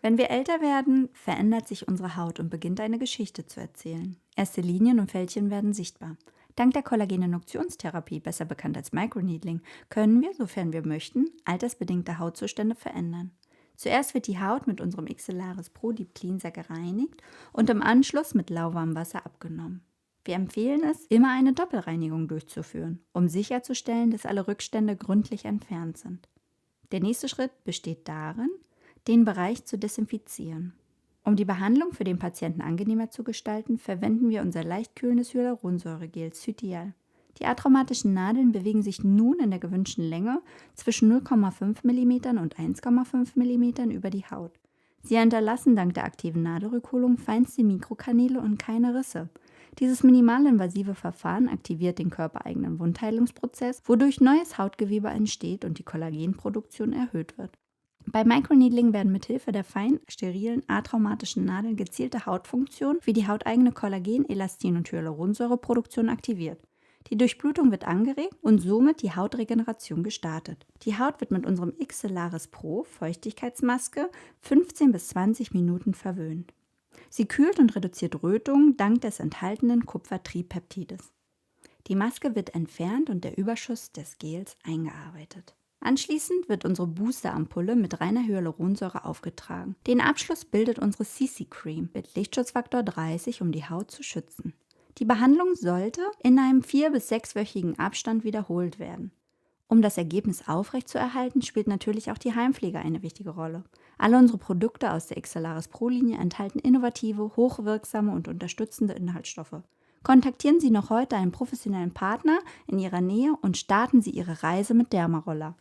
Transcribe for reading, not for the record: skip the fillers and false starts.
Wenn wir älter werden, verändert sich unsere Haut und beginnt eine Geschichte zu erzählen. Erste Linien und Fältchen werden sichtbar. Dank der Kollageninduktionstherapie, besser bekannt als Microneedling, können wir, sofern wir möchten, altersbedingte Hautzustände verändern. Zuerst wird die Haut mit unserem Xelaris Pro Deep Cleanser gereinigt und im Anschluss mit lauwarmem Wasser abgenommen. Wir empfehlen es, immer eine Doppelreinigung durchzuführen, um sicherzustellen, dass alle Rückstände gründlich entfernt sind. Der nächste Schritt besteht darin, den Bereich zu desinfizieren. Um die Behandlung für den Patienten angenehmer zu gestalten, verwenden wir unser leicht kühlendes Hyaluronsäuregel Cytial. Die atraumatischen Nadeln bewegen sich nun in der gewünschten Länge zwischen 0,5 mm und 1,5 mm über die Haut. Sie hinterlassen dank der aktiven Nadelrückholung feinste Mikrokanäle und keine Risse. Dieses minimalinvasive Verfahren aktiviert den körpereigenen Wundheilungsprozess, wodurch neues Hautgewebe entsteht und die Kollagenproduktion erhöht wird. Bei Microneedling werden mithilfe der fein sterilen, atraumatischen Nadeln gezielte Hautfunktionen wie die hauteigene Kollagen-, Elastin- und Hyaluronsäureproduktion aktiviert. Die Durchblutung wird angeregt und somit die Hautregeneration gestartet. Die Haut wird mit unserem Xelaris Pro Feuchtigkeitsmaske 15 bis 20 Minuten verwöhnt. Sie kühlt und reduziert Rötungen dank des enthaltenen Kupfertripeptides. Die Maske wird entfernt und der Überschuss des Gels eingearbeitet. Anschließend wird unsere Booster-Ampulle mit reiner Hyaluronsäure aufgetragen. Den Abschluss bildet unsere CC-Cream mit Lichtschutzfaktor 30, um die Haut zu schützen. Die Behandlung sollte in einem 4- bis 6-wöchigen Abstand wiederholt werden. Um das Ergebnis aufrechtzuerhalten, spielt natürlich auch die Heimpflege eine wichtige Rolle. Alle unsere Produkte aus der Xelaris Pro-Linie enthalten innovative, hochwirksame und unterstützende Inhaltsstoffe. Kontaktieren Sie noch heute einen professionellen Partner in Ihrer Nähe und starten Sie Ihre Reise mit Dermaroller.